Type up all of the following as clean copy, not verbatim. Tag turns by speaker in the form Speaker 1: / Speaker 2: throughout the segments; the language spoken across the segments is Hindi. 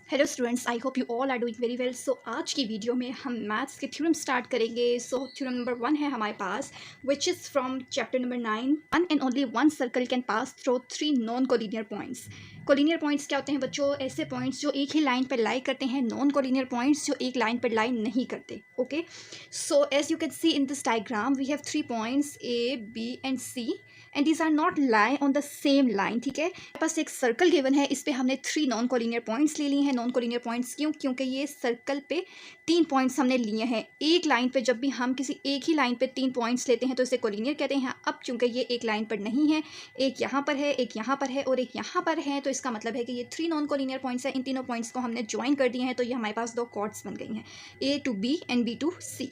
Speaker 1: Hello students, I hope you all are doing very well. So आज की वीडियो में हम मैथ्स के थ्योरम स्टार्ट करेंगे। सो थ्योरम नंबर 1 है हमारे पास, which is from chapter number 9। One and only one circle can pass through 3 non collinear points. Collinear points क्या होते हैं बच्चों? ऐसे पॉइंट्स जो एक ही लाइन पर लाई करते हैं। नॉन कोलिनियर पॉइंट्स जो एक लाइन पर लाई नहीं करते। Okay, so as you can see in this diagram we have 3 points A, B and C and these are not lie on the same line. ठीक है, हमारे पास एक सर्कल गिवन है, इस पे हमने 3 नॉन कोलिनियर पॉइंट्स ले लिए हैं। नॉन कोलिनियर पॉइंट्स क्यों? क्योंकि ये सर्कल पे 3 पॉइंट्स हमने लिए हैं एक लाइन पे। जब भी हम किसी एक ही लाइन पे 3 पॉइंट्स लेते हैं तो इसे कोलिनियर कहते हैं। अब चूंकि ये एक लाइन पर नहीं है, एक यहाँ पर है, एक यहाँ पर है और एक यहाँ पर है, तो इसका मतलब है कि ये 3 नॉन कोलिनियर पॉइंट्स हैं। इन तीनों पॉइंट्स को हमने ज्वाइन कर दिए हैं, तो ये हमारे पास 2 कॉर्ड्स बन गई हैं, A to B and B to C.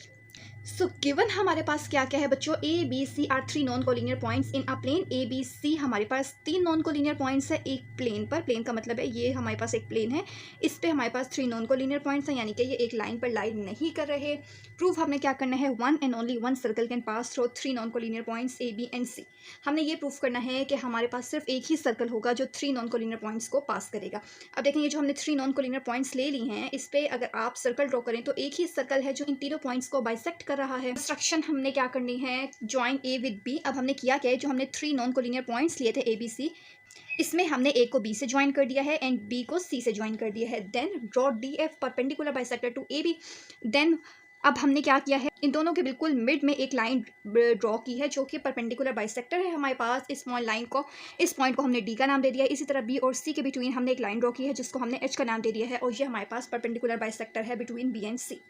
Speaker 1: So given हमारे पास क्या क्या है बच्चों? A B C are 3 non collinear points in a plane A B C. हमारे पास 3 नॉन कोलिनियर पॉइंट्स है एक प्लेन पर। प्लेन का मतलब है ये हमारे पास एक प्लेन है, इस पे हमारे पास 3 नॉन कोलिनियर पॉइंट्स हैं, यानी कि ये एक लाइन पर लाइन नहीं कर रहे। प्रूफ हमने क्या करना है? One and only one circle can pass through 3 non collinear points A B and C. हमने ये प्रूफ करना है कि हमारे पास सिर्फ एक ही सर्कल होगा जो 3 नॉन कोलिनियर पॉइंट्स को पास करेगा। अब देखें, ये जो हमने 3 नॉन कोलिनियर पॉइंट्स ले ली हैं, इस पे अगर आप सर्कल ड्रॉ करें तो एक ही सर्कल है जो इन तीनों पॉइंट्स को बाइसेक्ट कर रहा है। इंस्ट्रक्शन हमने क्या करनी है? Join A with B. अब हमने किया क्या है? जो हमने 3 नॉन कोलिनियर पॉइंट्स लिए थे ए बी सी, इसमें हमने ए को बी से ज्वाइन कर दिया है एंड बी को सी से ज्वाइन कर दिया है। Then draw D F perpendicular bisector to A B. Then अब हमने क्या किया है? इन दोनों के बिल्कुल मिड में एक लाइन ड्रॉ की है जो कि परपेंडिकुलर बाइसेक्टर है हमारे पास। इस लाइन को, इस पॉइंट को हमने डी का नाम दे दिया है। इसी तरह बी और सी के बिटवीन हमने एक लाइन ड्रॉ की है जिसको हमने एच का नाम दे दिया है, और ये हमारे पास परपेंडिकुलर बाइसेक्टर है बिटवीन बी एंड सी।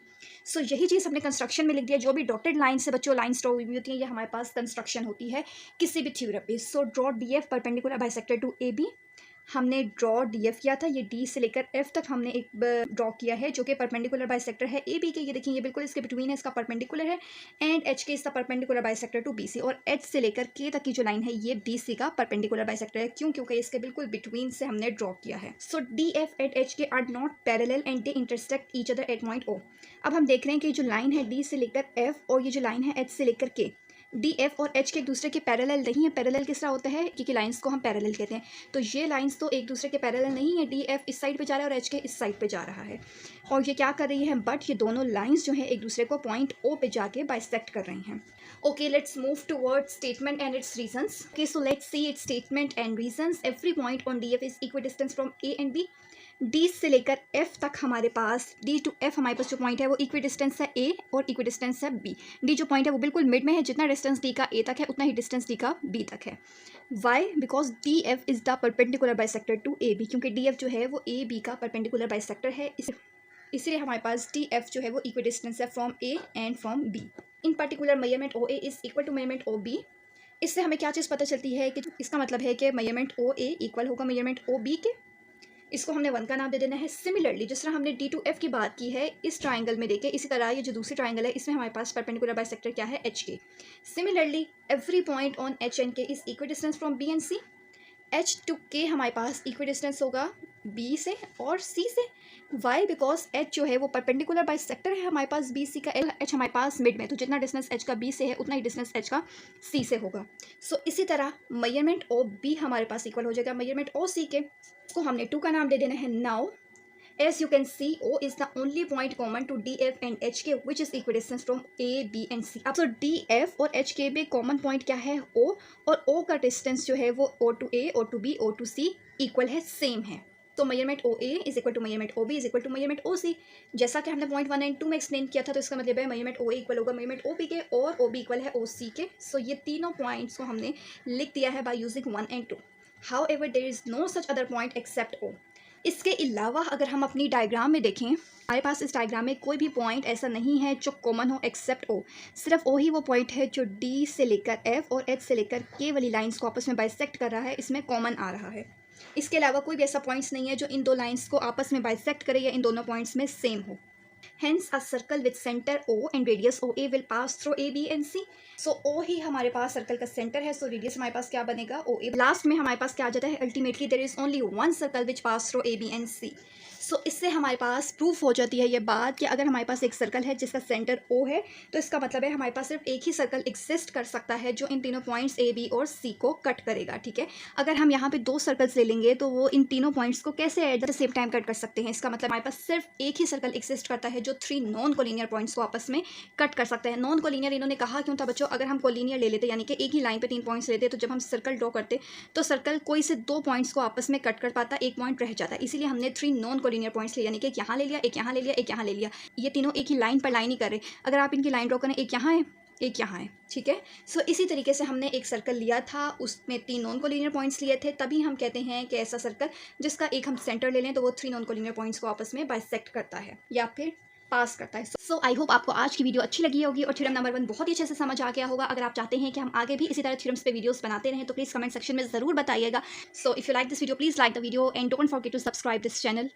Speaker 1: सो यही चीज़ हमने कंस्ट्रक्शन में लिख दिया। जो भी डॉटेड लाइन से बच्चों लाइन ड्रॉ हुई होती है, ये हमारे पास कंस्ट्रक्शन होती है किसी भी थ्योरम पे। So draw D F perpendicular bisector to A B. हमने ड्रॉ डी एफ किया था, ये डी से लेकर एफ तक हमने एक ड्रॉ किया है जो कि परपेंडिकुलर बाइसेक्टर है ए बी के। ये देखिए, ये बिल्कुल इसके बिटवीन है, इसका परपेंडिकुलर है। एंड एच के इसका perpendicular bisector to B C, और एच से लेकर के तक की जो लाइन है ये बी सी का परपेंडिकुलर बाइसेक्टर है। क्यों? क्योंकि इसके बिल्कुल बिटवीन से हमने ड्रॉ किया है। So D F at H K are not parallel and they intersect each other at point O. अब हम देख रहे हैं कि जो लाइन है डी से लेकर एफ और ये जो लाइन है एच से लेकर के, डी एफ और एच के एक दूसरे के पैरेलल नहीं है। पैरेलल किस तरह होता है? क्योंकि लाइंस को हम पैरेलल कहते हैं, तो ये लाइंस तो एक दूसरे के पैरेलल नहीं है। डी एफ इस साइड पे जा रहा है और एच के इस साइड पे जा रहा है, और ये क्या कर रही है? बट ये दोनों लाइंस जो है एक दूसरे को पॉइंट ओ पे जाके बाइसेक्ट कर रही हैं। Okay, let's move towards statement and its reasons. Okay, so let's see its statement and reasons. Every point on D F is equi distance from A and B. D से लेकर एफ तक हमारे पास, डी टू एफ हमारे पास जो पॉइंट है वो इक्वी डिस्टेंस है ए और इक्वी डिस्टेंस है बी। डी जो पॉइंट है वो बिल्कुल मिड में है, जितना डिस्टेंस डी का ए तक है उतना ही डिस्टेंस डी का बी तक है। Why? Because D F is the perpendicular bisector to A B, क्योंकि डी एफ जो है वो ए बी का परपेंडिकुलर बाइसेक्टर है, इसलिए हमारे पास डी एफ जो है वो इक्वी डिस्टेंस है from A and from B. In particular measurement O A is equal to measurement O B. इससे हमें क्या चीज़ पता चलती है कि इसका मतलब है कि मेजरमेंट ओ ए इक्वल होगा मेजरमेंट ओ बी के। इसको हमने 1 का नाम दे देना है। सिमिलरली जिस तरह हमने डी टू एफ की बात की है इस ट्राइंगल में देखे, इसी तरह ये जो दूसरी ट्राइंगल है इसमें हमारे पास परपेंडिकुलर बाइसेक्टर क्या है? H K. Similarly every point on H and K is equi distance from B and C. H to K हमारे पास इक्वी डिस्टेंस होगा बी से और सी से। वाई? बिकॉज एच जो है वो परपेंडिकुलर बाइसेक्टर है हमारे पास बी सी का। एच हमारे पास मिड में, तो जितना डिस्टेंस एच का बी से है उतना ही डिस्टेंस एच का सी से होगा। सो इसी तरह मेजरमेंट ओ बी हमारे पास इक्वल हो जाएगा मेजरमेंट ओ सी के। इसको हमने 2 का नाम दे देना है। Now as you can see, O is the only point common to DF and HK which is equidistant from A, B and C. अब so DF और HK में कॉमन पॉइंट क्या है? O, और O का डिस्टेंस जो है वो O to A, O to B, O to C equal है, सेम है। तो measurement O A is equal to measurement O B is equal to measurement O C. जैसा कि हमने पॉइंट 1 एंड 2 में एक्सप्लेन किया था, तो इसका मतलब है मेजरमेंट ओ ए इक्वल होगा मेजरमेंट ओ बी के और ओ बी इक्वल है ओ सी के। सो ये तीनों पॉइंट्स को हमने लिख दिया है by using 1 and 2। However there is no such other point except O. इसके अलावा अगर हम अपनी डायग्राम में देखें, हमारे पास इस डायग्राम में कोई भी पॉइंट ऐसा नहीं है जो कॉमन हो एक्सेप्ट ओ। सिर्फ ओ ही वो पॉइंट है जो डी से लेकर एफ और एच से लेकर के वाली लाइंस को आपस में बाइसेक्ट कर रहा है, इसमें कॉमन आ रहा है। इसके अलावा कोई भी ऐसा पॉइंट्स नहीं है जो इन 2 लाइंस को आपस में बाइसेक्ट करे या इन दोनों पॉइंट्स में सेम हो। Hence a circle with center O and radius OA will pass through A, B and C. So O ही हमारे पास सर्कल का सेंटर है, so radius हमारे पास क्या बनेगा? OA। लास्ट में हमारे पास क्या आ जाता है? Ultimately there is only one circle which pass through A, B and C. सो इससे हमारे पास प्रूफ हो जाती है ये बात कि अगर हमारे पास एक सर्कल है जिसका सेंटर ओ है, तो इसका मतलब है हमारे पास सिर्फ एक ही सर्कल एग्जिस्ट कर सकता है जो इन तीनों पॉइंट्स ए, बी और सी को कट करेगा, ठीक है। अगर हम यहाँ पे 2 सर्कल्स ले लेंगे तो वो इन तीनों पॉइंट्स को कैसे at the same time cut कर सकते हैं। इसका मतलब हमारे पास सिर्फ एक ही सर्कल एग्जिस्ट करता है जो 3 नॉन कोलिनियर पॉइंट्स को आपस में कट कर सकते हैं। नॉन कोलिनियर इन्होंने कहा क्यों था बच्चों, अगर हम कोलिनियर ले लेते यानी कि एक ही लाइन पे 3 पॉइंट्स लेते तो जब हम सर्कल ड्रॉ करते तो सर्कल कोई से 2 पॉइंट्स को आपस में कट कर पाता, एक पॉइंट रह जाता, इसीलिए हमने 3 नॉन कोलिनियर पॉइंट्स लिए, यानी कि एक यहाँ ले लिया, एक यहाँ ले लिया, एक यहाँ ले लिया। ये तीनों एक ही लाइन पर लाइन ही कर रहे। अगर आप इनकी लाइन ड्रॉ करें, एक यहाँ है, एक यहाँ है, ठीक है। सो इसी तरीके से हमने एक सर्कल लिया था, उसमें 3 नॉन कोलिनियर पॉइंट्स लिए थे, तभी हम कहते हैं कि ऐसा सर्कल जिसका एक हम सेंटर ले लें तो वो 3 नॉन कोलिनियर पॉइंट्स को आपस में बाइसेक्ट करता है या फिर पास करता है। सो आई होप आपको आज की वीडियो अच्छी लगी होगी और थ्योरम नंबर 1 बहुत ही अच्छे से समझ आ गया होगा। अगर आप चाहते हैं कि हम आगे भी इसी तरह थ्योरम्स पे वीडियोस बनाते रहें तो प्लीज़ कमेंट सेक्शन में ज़रूर बताइएगा। So if you like this video please like the video and don't forget to subscribe this channel.